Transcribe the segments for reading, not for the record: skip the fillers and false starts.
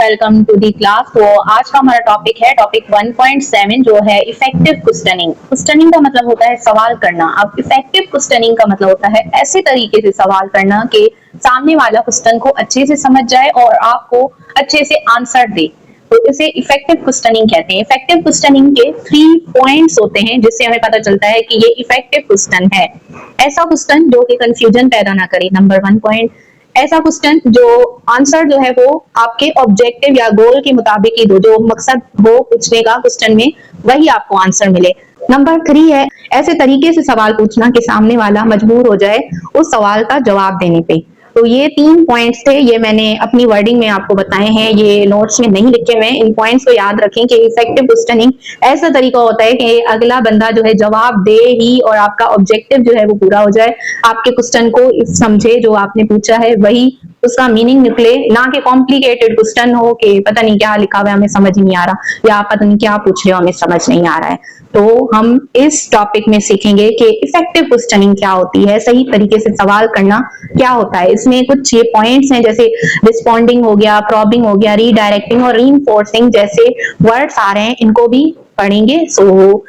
Welcome to the class. तो आज का हमारा टॉपिक है टॉपिक 1.7 जो है इफेक्टिव क्वेश्चनिंग। क्वेश्चनिंग का मतलब होता है सवाल करना। अब इफेक्टिव क्वेश्चनिंग का मतलब होता है ऐसे तरीके से सवाल करना कि सामने वाला क्वेश्चन को अच्छे से समझ जाए और आपको अच्छे से आंसर दे, तो इसे इफेक्टिव क्वेश्चनिंग कहते हैं। इफेक्टिव क्वेश्चनिंग के 3 पॉइंट्स होते हैं जिससे हमें पता चलता है कि ये इफेक्टिव क्वेश्चन है। ऐसा क्वेश्चन जो कि कंफ्यूजन पैदा ना करे, नंबर 1 पॉइंट। ऐसा क्वेश्चन जो आंसर जो है वो आपके ऑब्जेक्टिव या गोल के मुताबिक ही दो, जो मकसद हो पूछने का क्वेश्चन में वही आपको आंसर मिले। नंबर 3 है ऐसे तरीके से सवाल पूछना कि सामने वाला मजबूर हो जाए उस सवाल का जवाब देने पे। तो ये 3 पॉइंट्स थे, ये मैंने अपनी वर्डिंग में आपको बताए हैं, ये नोट्स में नहीं लिखे हुए हैं। इन पॉइंट्स को याद रखें कि इफेक्टिव क्वेश्चनिंग ऐसा तरीका होता है कि अगला बंदा जो है जवाब दे ही और आपका ऑब्जेक्टिव जो है वो पूरा हो जाए, आपके क्वेश्चन को समझे, जो आपने पूछा है वही उसका मीनिंग निकले, ना कि कॉम्प्लिकेटेड क्वेश्चन हो कि पता नहीं क्या लिखा हुआ है हमें समझ नहीं आ रहा, या पता नहीं क्या पूछ रहे हो हमें समझ नहीं आ रहा है। तो हम इस टॉपिक में सीखेंगे कि इफेक्टिव क्वेश्चनिंग क्या होती है, सही तरीके से सवाल करना क्या होता है। इसमें कुछ ये पॉइंट्स हैं, जैसे रिस्पॉन्डिंग हो गया, प्रॉबिंग हो गया, रीडायरेक्टिंग और रीइंफोर्सिंग जैसे वर्ड्स आ रहे हैं, इनको भी पढ़ेंगे। सो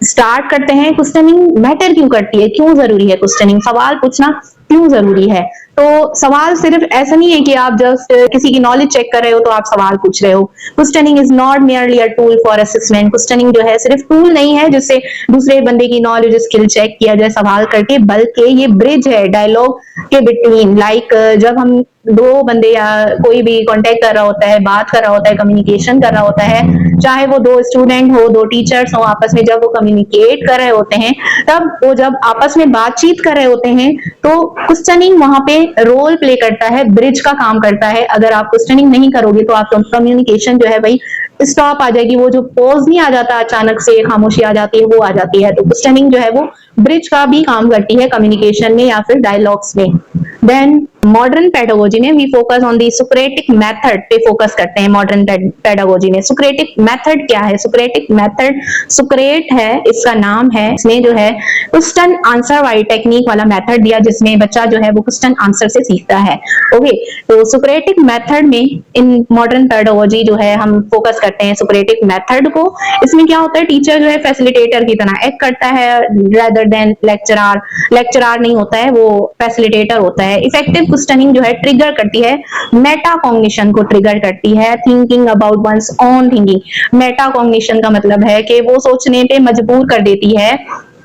स्टार्ट करते हैं। क्वेश्चनिंग मैटर क्यों करती है, क्यों जरूरी है क्वेश्चनिंग, सवाल पूछना क्यों जरूरी है। तो सवाल सिर्फ ऐसा नहीं है कि आप जस्ट किसी की नॉलेज चेक कर रहे हो तो आप सवाल पूछ रहे हो। Questioning is not merely a tool for assessment. Questioning जो है सिर्फ टूल नहीं है जिससे दूसरे बंदे की नॉलेज स्किल चेक किया जाए सवाल करके, बल्कि ये ब्रिज है डायलॉग के बिटवीन। लाइक जब हम दो बंदे या कोई भी कांटेक्ट कर रहा होता है, बात कर रहा होता है, कम्युनिकेशन कर रहा होता है, चाहे वो दो स्टूडेंट हो, दो टीचर्स हो, आपस में जब वो कम्युनिकेट कर रहे होते हैं, तब वो जब आपस में बातचीत कर रहे होते हैं तो क्वेश्चनिंग वहां पे रोल प्ले करता है, ब्रिज का काम करता है। अगर आप क्वेश्चनिंग नहीं करोगे तो आप कम्युनिकेशन जो है भाई स्टॉप आ जाएगी, वो जो पॉज नहीं आ जाता, अचानक से खामोशी आ जाती है, वो आ जाती है। तो क्वेश्चनिंग जो है वो ब्रिज का भी काम करती है कम्युनिकेशन में या फिर डायलॉग्स में। देन मॉडर्न पेडागोजी में we focus on the Socratic method पे फोकस करते हैं। मॉडर्न पेडागोजी में सुक्रेटिक मेथड क्या है? सुक्रेटिक मेथड, सुक्रेट है इसका नाम है, इसमें जो है क्वेश्चन आंसर वाली टेक्निक वाला मेथड दिया जिसमें बच्चा जो है वो क्वेश्चन आंसर से सीखता है। ओके, तो सुक्रेटिक मेथड में इन मॉडर्न पेडागोजी जो है हम फोकस करते हैं सुक्रेटिक मेथड को। इसमें क्या होता है, टीचर जो है फैसिलिटेटर की तरह एक्ट करता है rather than लेक्चरार। लेक्चरार नहीं होता है, वो फैसिलिटेटर होता है। इफेक्टिव क्वेश्चनिंग जो है ट्रिगर करती है मेटा कॉग्निशन को, ट्रिगर करती है thinking about one's own thinking. Meta cognition का मतलब है कि वो सोचने पे मजबूर कर देती है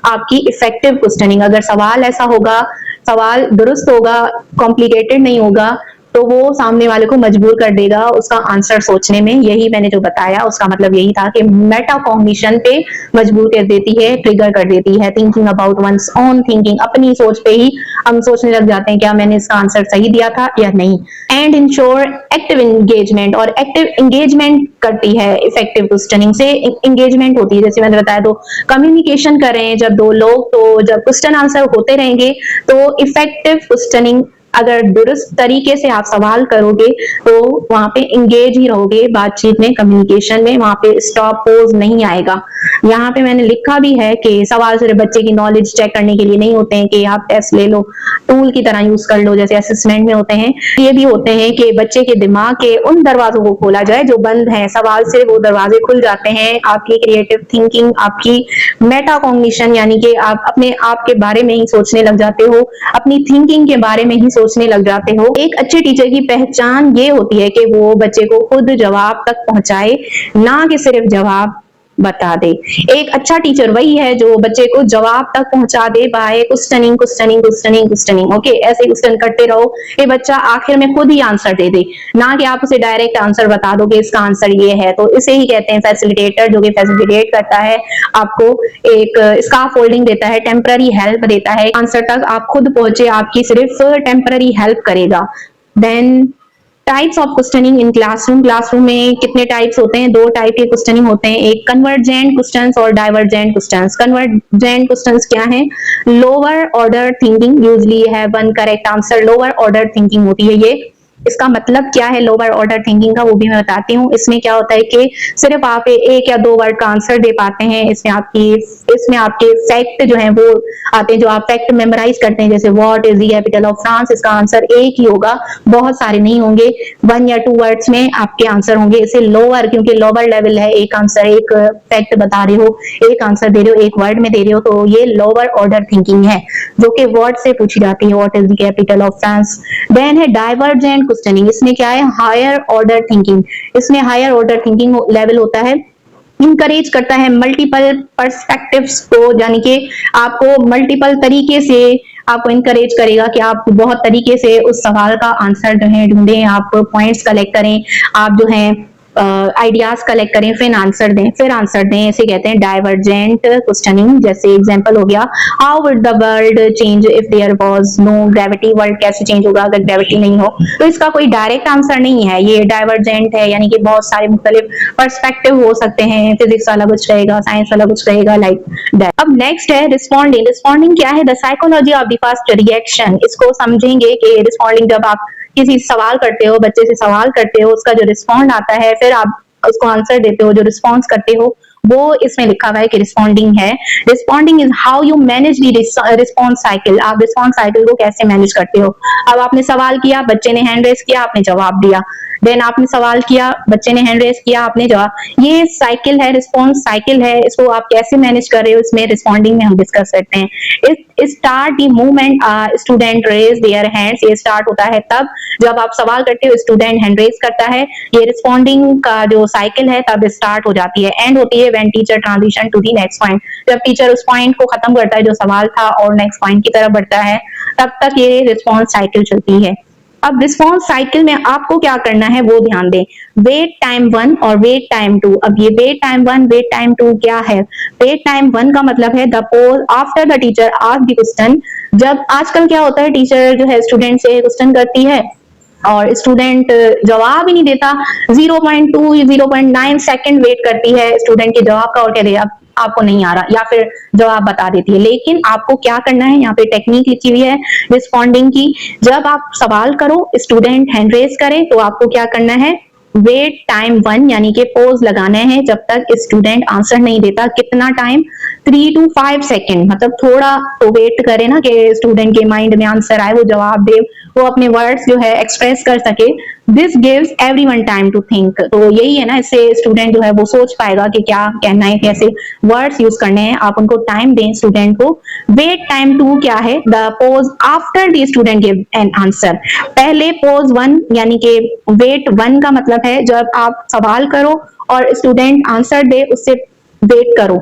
आपकी इफेक्टिव क्वेश्चनिंग। अगर सवाल ऐसा होगा, सवाल दुरुस्त होगा, कॉम्प्लिकेटेड नहीं होगा, तो वो सामने वाले को मजबूर कर देगा उसका आंसर सोचने में। यही मैंने जो बताया उसका मतलब यही था कि मेटा कॉग्निशन पे मजबूर कर देती है, ट्रिगर कर देती है। Thinking about one's own thinking, अपनी सोच पे ही हम सोचने लग जाते हैं क्या मैंने इसका आंसर सही दिया था या नहीं। एंड इंश्योर एक्टिव एंगेजमेंट, और एक्टिव एंगेजमेंट करती है इफेक्टिव क्वेश्चनिंग से। एंगेजमेंट होती है, जैसे मैंने बताया, तो कम्युनिकेशन कर रहे हैं जब दो लोग, तो जब क्वेश्चन आंसर होते रहेंगे तो इफेक्टिव क्वेश्चनिंग, अगर दुरुस्त तरीके से आप सवाल करोगे तो वहां पे इंगेज ही रहोगे बातचीत में, कम्युनिकेशन में, वहां पे स्टॉप पोज नहीं आएगा। यहाँ पे मैंने लिखा भी है कि सवाल सिर्फ बच्चे की नॉलेज चेक करने के लिए नहीं होते हैं कि आप टेस्ट ले लो, टूल की तरह यूज कर लो जैसे असेसमेंट में होते हैं। ये भी होते हैं कि बच्चे के दिमाग के उन दरवाजों को खोला जाए जो बंद हैं। सवाल से वो दरवाजे खुल जाते हैं, आपकी क्रिएटिव थिंकिंग, आपकी मेटा कॉग्निशन, यानी कि आप अपने आप के बारे में ही सोचने लग जाते हो, अपनी थिंकिंग के बारे में ही सोचने लग जाते हो। एक अच्छे टीचर की पहचान ये होती है कि वो बच्चे को खुद जवाब तक पहुंचाए, ना कि सिर्फ जवाब बता दे। एक अच्छा टीचर वही है जो बच्चे को जवाब तक पहुंचा दे by questioning questioning questioning questioning. Okay, ऐसे क्वेश्चन करते रहो कि बच्चा आखिर में खुद ही आंसर दे दे, ना कि आप उसे डायरेक्ट आंसर बता दो कि इसका आंसर ये है। तो इसे ही कहते हैं फैसिलिटेटर, जो कि फैसिलिटेट करता है, आपको एक स्काफोल्डिंग देता है, टेम्पररी हेल्प देता है, आंसर तक आप खुद पहुंचे, आपकी सिर्फ टेम्पररी हेल्प करेगा। Then types of questioning in classroom. Classroom में कितने टाइप्स होते हैं? 2 टाइप के क्वेश्चनिंग होते हैं, एक कन्वर्जेंट क्वेश्चंस और डाइवर्जेंट क्वेश्चंस। कन्वर्जेंट क्वेश्चंस क्या हैं? लोअर ऑर्डर थिंकिंग यूजुअली है one correct answer. Lower order thinking होती है ये, इसका मतलब क्या है लोअर ऑर्डर थिंकिंग का, वो भी मैं बताती हूँ। इसमें क्या होता है कि सिर्फ आप एक या दो वर्ड का आंसर दे पाते हैं। इसमें आपके फैक्ट जो है वो आते हैं, जो आप फैक्ट मेमोराइज करते हैं, जैसे what is the capital of France, इसका आंसर एक ही होगा, बहुत सारे नहीं होंगे, 1 या 2 वर्ड्स में आपके आंसर होंगे। इसे लोअर, क्योंकि लोअर लेवल है, एक आंसर, एक फैक्ट बता रहे हो, एक आंसर दे रहे हो, एक वर्ड में दे रहे हो, तो ये लोअर ऑर्डर थिंकिंग है, जो कि वर्ड से पूछी जाती है, what is the capital of France. Then है डाइवर्जेंट क्वेश्चनिंग। इसमें क्या है, हायर ऑर्डर थिंकिंग। इसमें हायर ऑर्डर थिंकिंग लेवल होता है, इंकरेज करता है मल्टीपल पर्सपेक्टिव्स को, यानी कि आपको मल्टीपल तरीके से आपको इंकरेज करेगा कि आप बहुत तरीके से उस सवाल का आंसर जो है ढूंढें, आप पॉइंट्स कलेक्ट करें, आप जो है आइडियाज कलेक्ट करें, फिर आंसर दें। इसे कहते हैं डाइवर्जेंट क्वेश्चनिंग। जैसे एग्जांपल हो गया, how would the world change if there was no gravity. World कैसे चेंज होगा अगर ग्रेविटी नहीं हो। तो इसका कोई डायरेक्ट आंसर नहीं है, ये डाइवर्जेंट है, यानी कि बहुत सारे मुख्तलिफ पर्सपेक्टिव हो सकते हैं, फिजिक्स वाला कुछ रहेगा, साइंस वाला कुछ रहेगा, लाइक दैट। अब नेक्स्ट है रिस्पॉन्डिंग। रिस्पॉन्डिंग क्या है, the psychology of the first reaction. इसको समझेंगे कि रिस्पॉन्डिंग, जब आप किसी सवाल करते हो, बच्चे से सवाल करते हो, उसका जो रिस्पॉन्ड आता है, फिर आप उसको आंसर देते हो, जो रिस्पॉन्स करते हो, वो इसमें लिखा हुआ है कि रिस्पॉन्डिंग है। Responding is how you manage the response cycle. आप रिस्पॉन्स साइकिल को कैसे मैनेज करते हो। अब आपने सवाल किया, बच्चे ने हैंड रेस किया, आपने जवाब दिया, देन आपने सवाल किया, बच्चे ने हैंड रेस किया, आपने जवाब। ये साइकिल है, रिस्पॉन्स साइकिल है, इसको आप कैसे मैनेज कर रहे हो, इसमें रिस्पॉन्डिंग में हम डिस्कस करते हैं। Start the movement student raise their hands. ये स्टार्ट होता है तब जब आप सवाल करते हो, स्टूडेंट हैंड रेज करता है, ये रिस्पॉन्डिंग का जो साइकिल है तब स्टार्ट हो जाती है। एंड होती है when teacher transition to the next point. जब टीचर उस पॉइंट को खत्म करता है जो सवाल था और नेक्स्ट पॉइंट की तरफ बढ़ता है, तब तक ये रिस्पॉन्स साइकिल चलती है। अब रिस्पॉन्स साइकिल में आपको क्या करना है वो ध्यान दें। वेट टाइम 1 और वेट टाइम 2। अब ये वेट टाइम 1 वेट टाइम 2 क्या है। वेट टाइम 1 का मतलब है the pose after the teacher ask the question. जब आजकल क्या होता है, टीचर जो है स्टूडेंट से क्वेश्चन करती है और स्टूडेंट जवाब ही नहीं देता, 0.2 0.9 सेकंड वेट करती है स्टूडेंट के जवाब का और कह दे अब आपको नहीं आ रहा, या फिर जवाब बता देती है। लेकिन आपको क्या करना है, यहाँ पे टेक्निक लिखी हुई है रिस्पॉन्डिंग की। जब आप सवाल करो, स्टूडेंट हैंड रेज करे, तो आपको क्या करना है, वेट टाइम 1 यानी कि पोज लगाना है जब तक स्टूडेंट आंसर नहीं देता। कितना टाइम, 3 to 5 सेकेंड, मतलब थोड़ा तो वेट करे ना कि स्टूडेंट के माइंड में आंसर आए, वो जवाब दे, वो अपने वर्ड्स जो है एक्सप्रेस कर सके। This gives everyone time to think. तो यही है ना, इससे स्टूडेंट जो है वो सोच पाएगा कि क्या कहना है, कैसे वर्ड्स यूज करने हैं। आप उनको टाइम दें स्टूडेंट को। वेट टाइम 2 क्या है, the pose after the student give an answer. पहले पोज 1 यानी कि वेट 1 का मतलब है जब आप सवाल करो और स्टूडेंट आंसर दे, उससे वेट करो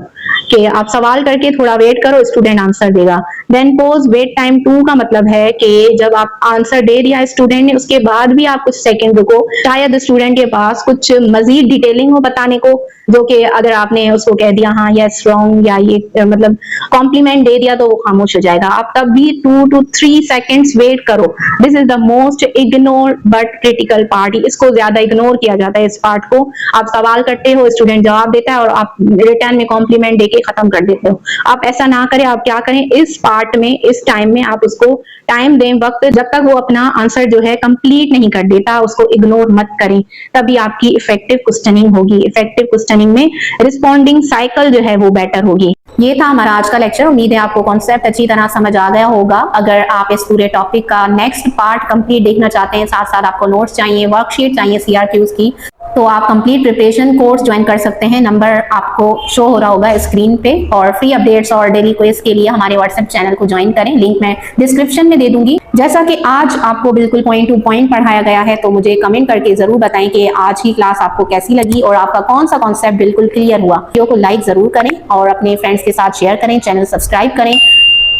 कि आप सवाल करके थोड़ा वेट करो, स्टूडेंट आंसर देगा। देन पोज वेट टाइम 2 का मतलब है कि जब आप आंसर दे दिया स्टूडेंट ने, उसके बाद भी आप कुछ सेकंड रुको, शायद स्टूडेंट के पास कुछ मजीद डिटेलिंग हो बताने को, जो कि अगर आपने उसको कह दिया हाँ यस रॉन्ग या ये मतलब कॉम्प्लीमेंट दे दिया तो वो खामोश हो जाएगा। आप तब भी 2 to 3 सेकेंड्स वेट करो। This is the most ignore but critical part. इसको ज्यादा इग्नोर किया जाता है, इस पार्ट को। आप सवाल करते हो, स्टूडेंट जवाब देता है और आप रिटर्न में कॉम्प्लीमेंट देके खत्म कर देते हो। आप ऐसा ना करें। आप क्या करें, इस पार्ट में, इस टाइम में आप उसको टाइम दें, वक्त, जब तक वो अपना आंसर जो है कंप्लीट नहीं कर देता, उसको इग्नोर मत करें। तभी आपकी इफेक्टिव क्वेश्चनिंग होगी। इफेक्टिव क्वेश्चनिंग में रिस्पॉन्डिंग साइकिल जो है वो बेटर होगी। ये था हमारा आज का लेक्चर। उम्मीद है आपको कॉन्सेप्ट अच्छी तरह समझ आ गया होगा। अगर आप इस पूरे टॉपिक का नेक्स्ट पार्ट कंप्लीट देखना चाहते हैं, साथ साथ आपको नोट्स चाहिए, वर्कशीट चाहिए CRQs की, तो आप कंप्लीट प्रिपरेशन कोर्स ज्वाइन कर सकते हैं। नंबर आपको शो हो रहा होगा स्क्रीन पे। और फ्री अपडेट्स और डेली क्विज के लिए हमारे व्हाट्सएप चैनल को ज्वाइन करें, लिंक मैं डिस्क्रिप्शन में दे दूंगी। जैसा कि आज आपको बिल्कुल पॉइंट टू पॉइंट पढ़ाया गया है, तो मुझे कमेंट करके जरूर बताएं कि आज की क्लास आपको कैसी लगी और आपका कौन सा कॉन्सेप्ट बिल्कुल क्लियर हुआ। वीडियो को लाइक जरूर करें और अपने फ्रेंड्स के साथ शेयर करें, चैनल सब्सक्राइब करें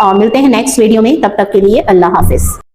और मिलते हैं नेक्स्ट वीडियो में। तब तक के लिए अल्लाह हाफिज।